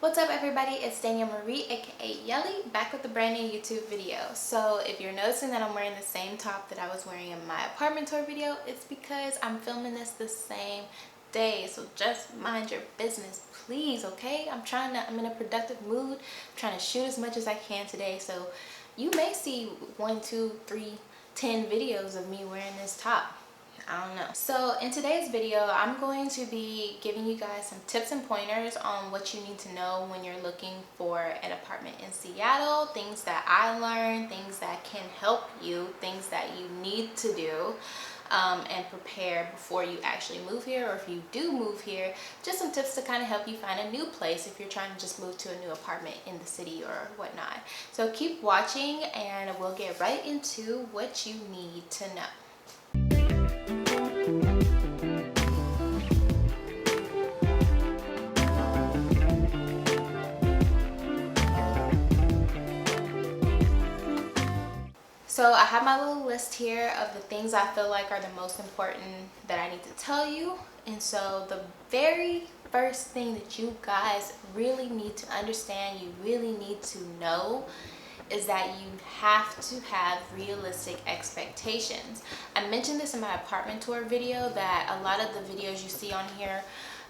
What's up everybody, it's Danielle Marie aka Yelly back with a brand new YouTube video. So if you're noticing that I'm wearing the same top that I was wearing in my apartment tour video, it's because I'm filming this the same day. So just mind your business please, okay? I'm in a productive mood. I'm trying to shoot as much as I can today. So you may see 1, 2, 3, 10 videos of me wearing this top. I don't know. So in today's video, I'm going to be giving you guys some tips and pointers on what you need to know when you're looking for an apartment in Seattle, things that I learned, things that can help you, things that you need to do and prepare before you actually move here, or if you do move here, just some tips to kind of help you find a new place if you're trying to just move to a new apartment in the city or whatnot. So keep watching and we'll get right into what you need to know. So I have my little list here of the things I feel like are the most important that I need to tell you. And so the very first thing that you guys really need to understand, you really need to know, is that you have to have realistic expectations. I mentioned this in my apartment tour video, that a lot of the videos you see on here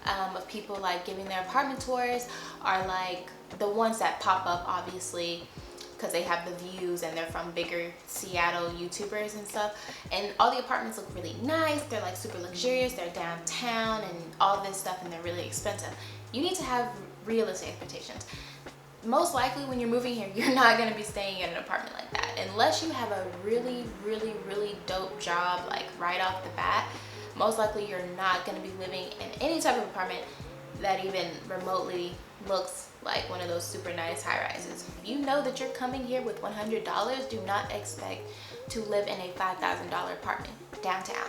of people like giving their apartment tours are like the ones that pop up, obviously, because they have the views and they're from bigger Seattle YouTubers and stuff, and all the apartments look really nice. They're like super luxurious, they're downtown and all this stuff, and they're really expensive. You need to have realistic expectations. Most likely when you're moving here, you're not going to be staying in an apartment like that unless you have a really dope job, like right off the bat. Most likely you're not going to be living in any type of apartment that even remotely looks like one of those super nice high-rises. If you know that you're coming here with $100, do not expect to live in a $5,000 apartment downtown.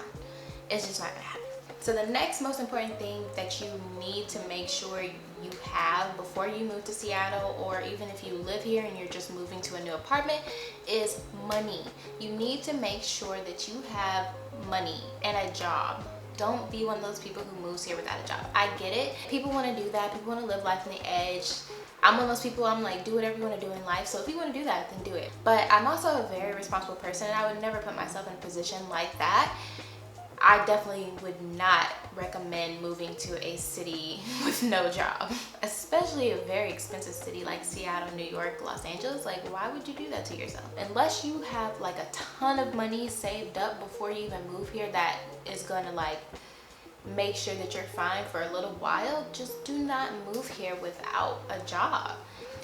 It's just not gonna happen. So the next most important thing that you need to make sure you have before you move to Seattle, or even if you live here and you're just moving to a new apartment, is money. You need to make sure that you have money and a job. Don't be one of those people who moves here without a job. I get it. People want to do that. People want to live life on the edge. I'm one of those people, I'm like, do whatever you want to do in life. So if you want to do that, then do it. But I'm also a very responsible person, and I would never put myself in a position like that. I definitely would not recommend moving to a city with no job, especially a very expensive city like Seattle, New York, Los Angeles. Like, why would you do that to yourself? Unless you have like a ton of money saved up before you even move here that is going to like make sure that you're fine for a little while, just do not move here without a job.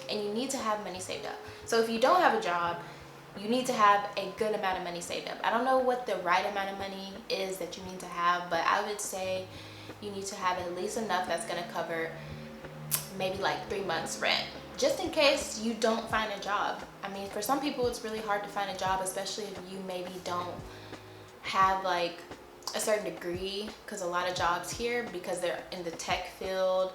And you need to have money saved up. So if you don't have a job, you need to have a good amount of money saved up. I don't know what the right amount of money is that you need to have, but I would say you need to have at least enough that's going to cover maybe like 3 months rent, just in case you don't find a job. I mean, for some people it's really hard to find a job, especially if you maybe don't have like a certain degree, because a lot of jobs here, because they're in the tech field,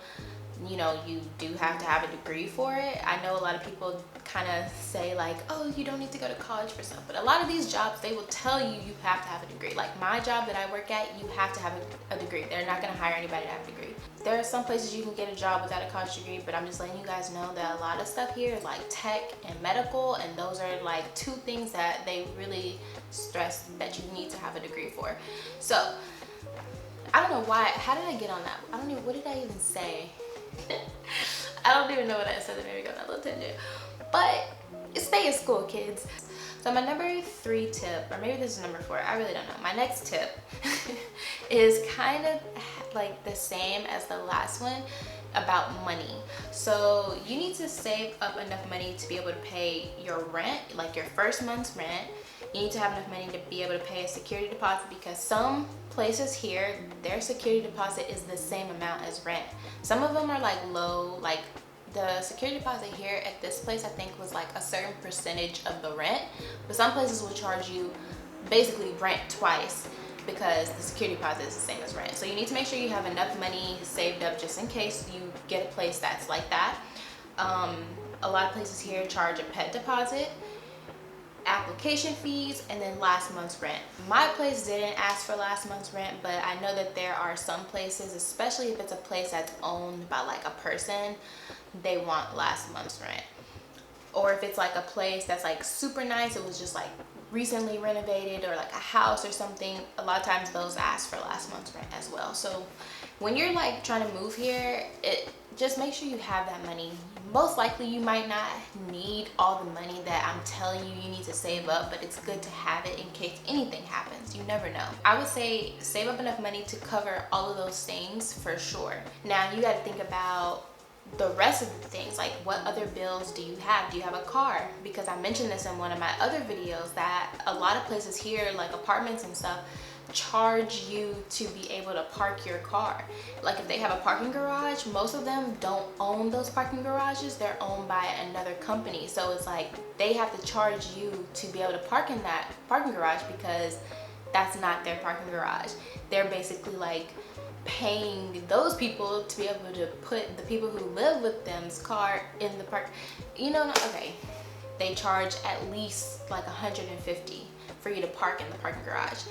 you know, you do have to have a degree for it. I know a lot of people kind of say like, oh, you don't need to go to college for stuff, but a lot of these jobs, they will tell you you have to have a degree. Like my job that I work at, you have to have a degree. They're not going to hire anybody to have a degree. There are some places you can get a job without a college degree, but I'm just letting you guys know that a lot of stuff here is like tech and medical, and those are like two things that they really stress that you need to have a degree for. So I don't know why, how did I get on that? I don't even, what did I even say? I don't even know what I said that made me go on that little tangent. But stay in school, kids. So my number 3 tip, or maybe this is number 4, I really don't know. My next tip is kind of like the same as the last one, about money. So you need to save up enough money to be able to pay your rent, like your first month's rent. You need to have enough money to be able to pay a security deposit, because some places here, their security deposit is the same amount as rent. Some of them are like low, like the security deposit here at this place I think was like a certain percentage of the rent, but some places will charge you basically rent twice because the security deposit is the same as rent. So you need to make sure you have enough money saved up just in case you get a place that's like that. A lot of places here charge a pet deposit, application fees, and then last month's rent. My place didn't ask for last month's rent, but I know that there are some places, especially if it's a place that's owned by like a person, they want last month's rent. Or if it's like a place that's like super nice, it was just like recently renovated, or like a house or something, a lot of times those ask for last month's rent as well. So when you're like trying to move here, just make sure you have that money. Most likely you might not need all the money that I'm telling you need to save up, but it's good to have it in case anything happens. You never know. I would say save up enough money to cover all of those things for sure. Now you got to think about the rest of the things, like what other bills do you have? Do you have a car? Because I mentioned this in one of my other videos that a lot of places here, like apartments and stuff, charge you to be able to park your car. Like if they have a parking garage, most of them don't own those parking garages. They're owned by another company. So it's like they have to charge you to be able to park in that parking garage because that's not their parking garage. They're basically like paying those people to be able to put the people who live with them's car in the park. You know, okay, they charge at least like $150 for you to park in the parking garage.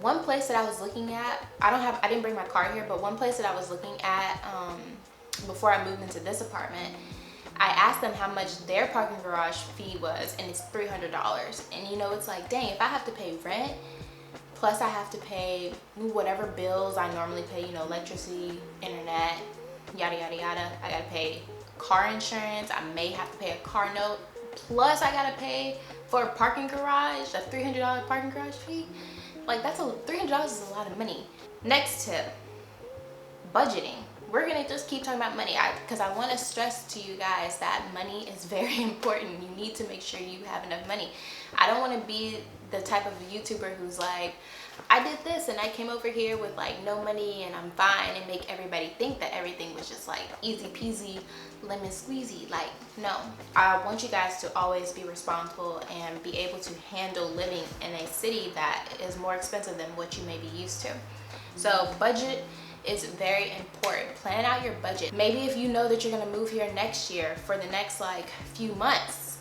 One place that I was looking at, I didn't bring my car here, but one place that I was looking at before I moved into this apartment, I asked them how much their parking garage fee was, and it's $300. And you know, it's like, dang, if I have to pay rent, plus I have to pay whatever bills I normally pay, you know, electricity, internet, yada, yada, yada. I gotta pay car insurance. I may have to pay a car note. Plus I gotta pay for a parking garage, a $300 parking garage fee. Like $300 is a lot of money. Next tip, budgeting. We're gonna just keep talking about money because I want to stress to you guys that money is very important. You need to make sure you have enough money. I don't want to be the type of YouTuber who's like, I did this and I came over here with like no money and I'm fine, and make everybody think that everything was just like easy peasy lemon squeezy. Like, no, I want you guys to always be responsible and be able to handle living in a city that is more expensive than what you may be used to. So budget is very important. Plan out your budget. Maybe if you know that you're gonna move here next year, for the next like few months,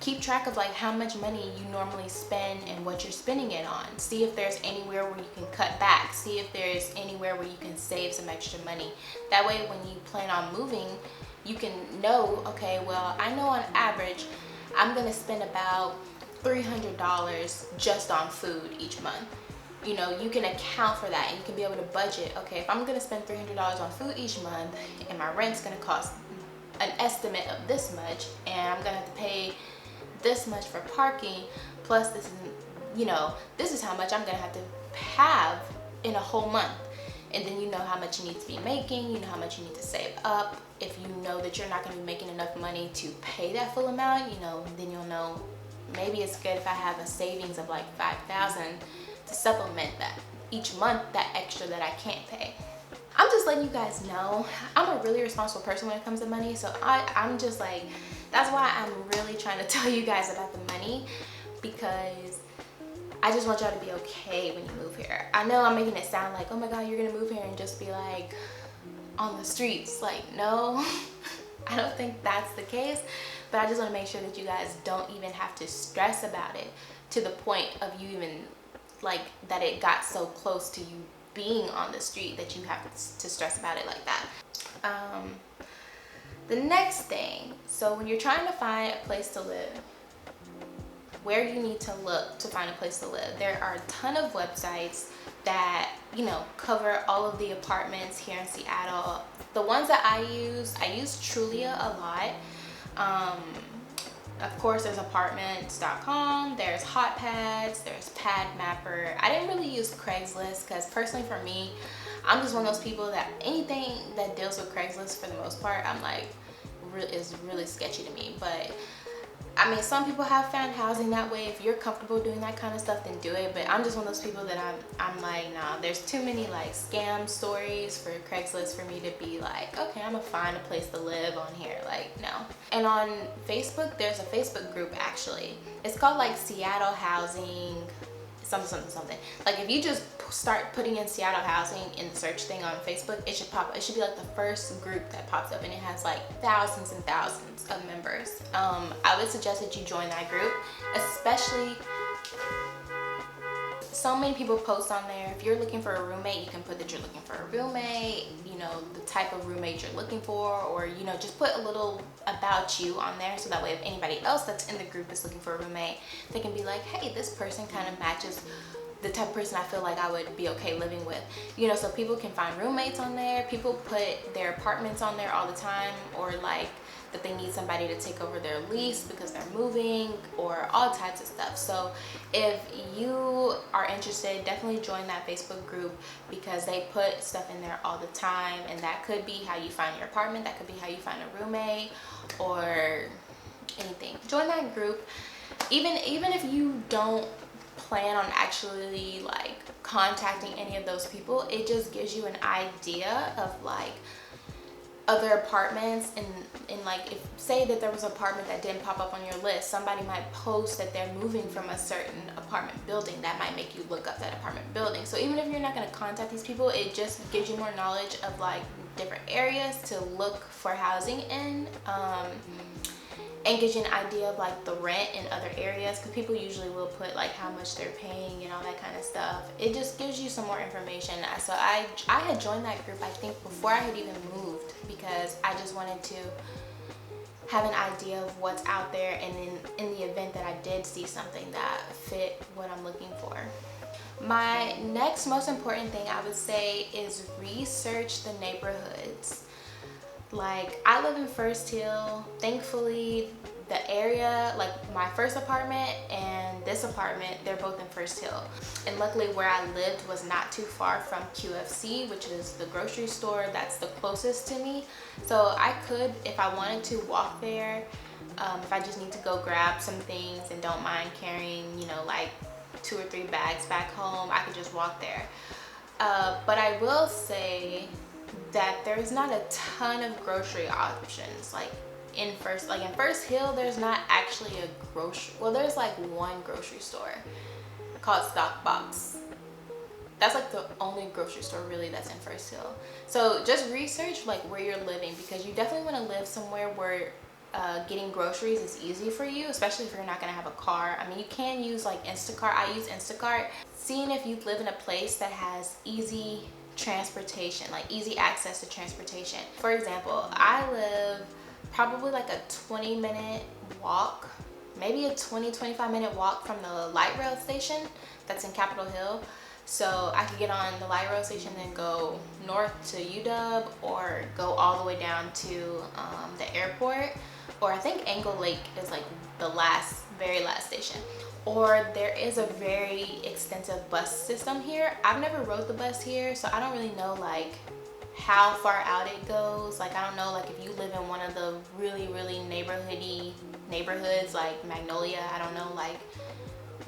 keep track of like how much money you normally spend and what you're spending it on. See if there's anywhere where you can cut back. See if there's anywhere where you can save some extra money. That way when you plan on moving, you can know, okay, well, I know on average I'm gonna spend about $300 just on food each month. You know, you can account for that and you can be able to budget. Okay, if I'm gonna spend $300 on food each month and my rent's gonna cost an estimate of this much, and I'm gonna have to pay this much for parking, plus this is, you know, this is how much I'm gonna have to have in a whole month. And then you know how much you need to be making, you know how much you need to save up. If you know that you're not gonna be making enough money to pay that full amount, you know, then you'll know maybe it's good if I have a savings of like $5,000 to supplement that each month, that extra that I can't pay. I'm just letting you guys know I'm a really responsible person when it comes to money. So I'm just like, that's why I'm really trying to tell you guys about the money, because I just want y'all to be okay when you move here. I know I'm making it sound like, oh my God, you're gonna move here and just be like on the streets. Like, no, I don't think that's the case. But I just want to make sure that you guys don't even have to stress about it to the point of you even like that it got so close to you being on the street that you have to stress about it like that. The next thing, so when you're trying to find a place to live, where you need to look to find a place to live, there are a ton of websites that, you know, cover all of the apartments here in Seattle. The ones that I use Trulia a lot. Of course, there's apartments.com, there's HotPads, there's PadMapper. I didn't really use Craigslist because personally for me, I'm just one of those people that anything that deals with Craigslist for the most part, I'm like, is really sketchy to me. But I mean, some people have found housing that way. If you're comfortable doing that kind of stuff, then do it. But I'm just one of those people that I'm like, nah, there's too many like scam stories for Craigslist for me to be like, okay, I'm gonna find a place to live on here. Like, no. And on Facebook, there's a Facebook group actually. It's called like Seattle Housing, something. Like if you just start putting in Seattle housing in the search thing on Facebook, it should pop up. It should be like the first group that pops up, and it has like thousands and thousands of members. I would suggest that you join that group, especially so many people post on there. If you're looking for a roommate, you can put that you're looking for a roommate, you know, the type of roommate you're looking for, or, you know, just put a little about you on there, so that way if anybody else that's in the group is looking for a roommate, they can be like, hey, this person kind of matches the type of person I feel like I would be okay living with. You know, so people can find roommates on there. People put their apartments on there all the time, or like that they need somebody to take over their lease because they're moving, or all types of stuff. So if you are interested, definitely join that Facebook group, because they put stuff in there all the time, and that could be how you find your apartment, that could be how you find a roommate, or anything. Join that group. Even if you don't plan on actually like contacting any of those people, it just gives you an idea of like other apartments, and like, if say that there was an apartment that didn't pop up on your list, somebody might post that they're moving from a certain apartment building, that might make you look up that apartment building. So even if you're not going to contact these people, it just gives you more knowledge of like different areas to look for housing in, and gives you an idea of like the rent in other areas, because people usually will put like how much they're paying and all that kind of stuff. It just gives you some more information. So I had joined that group, I think, before I had even moved, because I just wanted to have an idea of what's out there, and in the event that I did see something that fit what I'm looking for. My next most important thing I would say is research the neighborhoods. Like, I live in First Hill. Thankfully, the area, like my first apartment and this apartment, they're both in First Hill. And luckily where I lived was not too far from QFC, which is the grocery store that's the closest to me. So I could, if I wanted to, walk there. If I just need to go grab some things and don't mind carrying, you know, like 2 or 3 bags back home, I could just walk there. But I will say that there's not a ton of grocery options. Like in First Hill, there's not actually a grocery, well, there's like one grocery store called Stock Box. That's like the only grocery store really that's in First Hill. So just research like where you're living, because you definitely want to live somewhere where getting groceries is easy for you, especially if you're not gonna have a car. I mean, you can use like Instacart. I use Instacart. Seeing if you live in a place that has easy transportation, like easy access to transportation. For example, I live probably like a 20-minute walk, maybe a 20-25 minute walk from the light rail station that's in Capitol Hill. So I could get on the light rail station and go north to UW, or go all the way down to the airport, or I think Angle Lake is like the very last station. Or there is a very extensive bus system here. I've never rode the bus here, so I don't really know like how far out it goes. Like, I don't know, like if you live in one of the really neighborhoods like Magnolia, I don't know like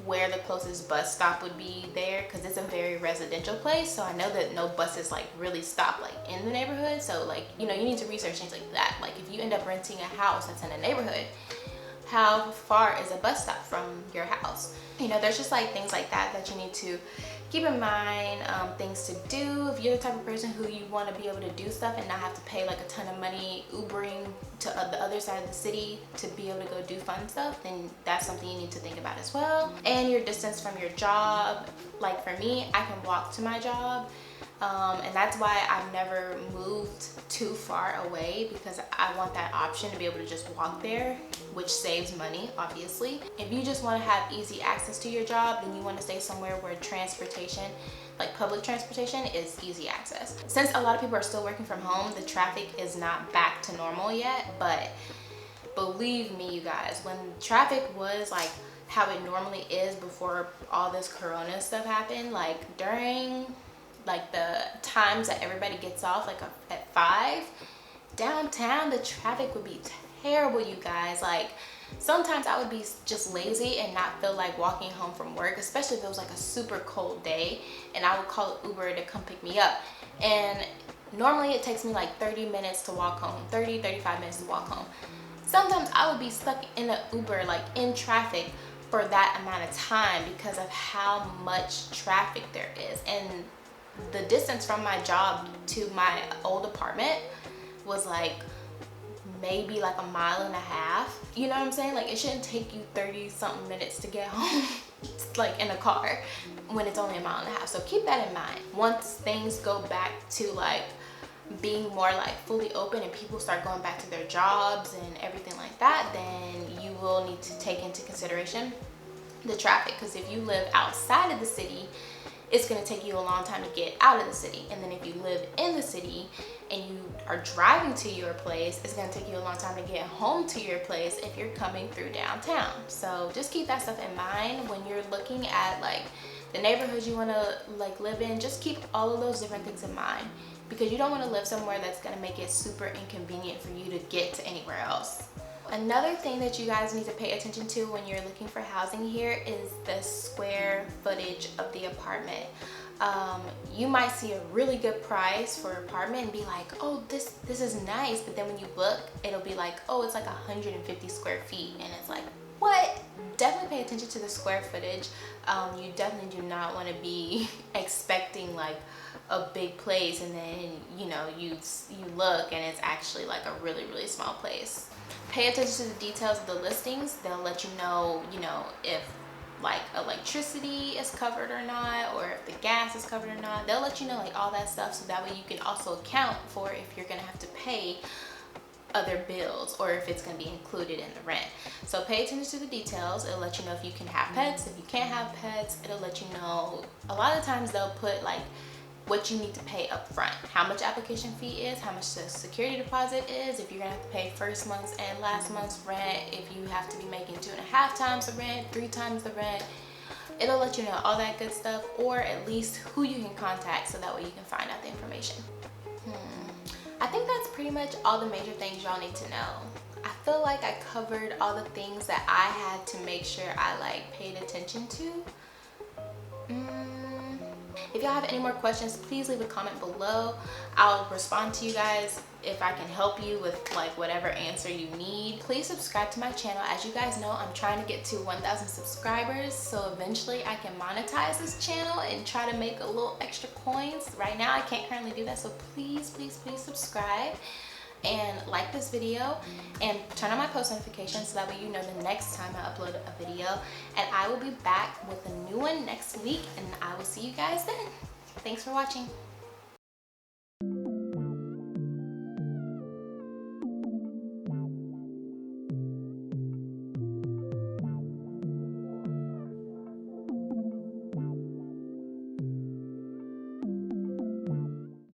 where the closest bus stop would be there, because it's a very residential place. So I know that no buses like really stop like in the neighborhood. So like, you know, you need to research things like that. Like if you end up renting a house that's in a neighborhood, how far is a bus stop from your house? You know, there's just like things like that you need to keep in mind, things to do. If you're the type of person who you want to be able to do stuff and not have to pay like a ton of money Ubering to the other side of the city to be able to go do fun stuff, then that's something you need to think about as well. And your distance from your job. Like for me, I can walk to my job. And that's why I've never moved too far away, because I want that option to be able to just walk there, which saves money, obviously. If you just want to have easy access to your job, then you want to stay somewhere where transportation, like public transportation, is easy access. Since a lot of people are still working from home, the traffic is not back to normal yet, but believe me, you guys, when traffic was like how it normally is before all this corona stuff happened, like during like the times that everybody gets off, like at 5, downtown the traffic would be terrible, you guys. Like sometimes I would be just lazy and not feel like walking home from work, especially if it was like a super cold day, and I would call Uber to come pick me up. And normally it takes me like 30 minutes to walk home, 35 minutes to walk home. Sometimes I would be stuck in an Uber, like in traffic, for that amount of time because of how much traffic there is. And the distance from my job to my old apartment was like maybe like 1.5 miles. You know what I'm saying? Like it shouldn't take you 30 something minutes to get home like in a car. when it's only a mile and a half. So keep that in mind. Once things go back to like being more like fully open and people start going back to their jobs and everything like that, then you will need to take into consideration the traffic, because if you live outside of the city, it's going to take you a long time to get out of the city. And then if you live in the city and you are driving to your place, it's going to take you a long time to get home to your place if you're coming through downtown. So just keep that stuff in mind when you're looking at like the neighborhoods you want to like live in. Just keep all of those different things in mind, because you don't want to live somewhere that's going to make it super inconvenient for you to get to anywhere else. Another thing that you guys need to pay attention to when you're looking for housing here is the square footage of the apartment. You might see a really good price for an apartment and be like, oh, this is nice, but then when you look, it'll be like, oh, it's like 150 square feet, and it's like, what? Definitely pay attention to the square footage. You definitely do not want to be expecting like a big place, and then you know you look and it's actually like a really small place. Pay attention to the details of the listings. They'll let you know if like electricity is covered or not, or if the gas is covered or not. They'll let you know like all that stuff, so that way you can also account for if you're gonna have to pay other bills or if it's going to be included in the rent. So pay attention to the details. It'll let you know if you can have pets, if you can't have pets. It'll let you know, a lot of times they'll put like what you need to pay up front, how much application fee is, how much the security deposit is, if you're gonna have to pay first month's and last month's rent, if you have to be making 2.5 times the rent, 3 times the rent. It'll let you know all that good stuff, or at least who you can contact, so that way you can find out the information. I think that's pretty much all the major things y'all need to know. I feel like I covered all the things that I had to make sure I like paid attention to. If y'all have any more questions, please leave a comment below. I'll respond to you guys if I can help you with like whatever answer you need. Please subscribe to my channel. As you guys know, I'm trying to get to 1,000 subscribers, so eventually I can monetize this channel and try to make a little extra coins. Right now I can't currently do that, so please subscribe and like this video and turn on my post notifications, so that way you know the next time I upload a video. And I will be back with a new one next week, and I will see you guys then. Thanks for watching.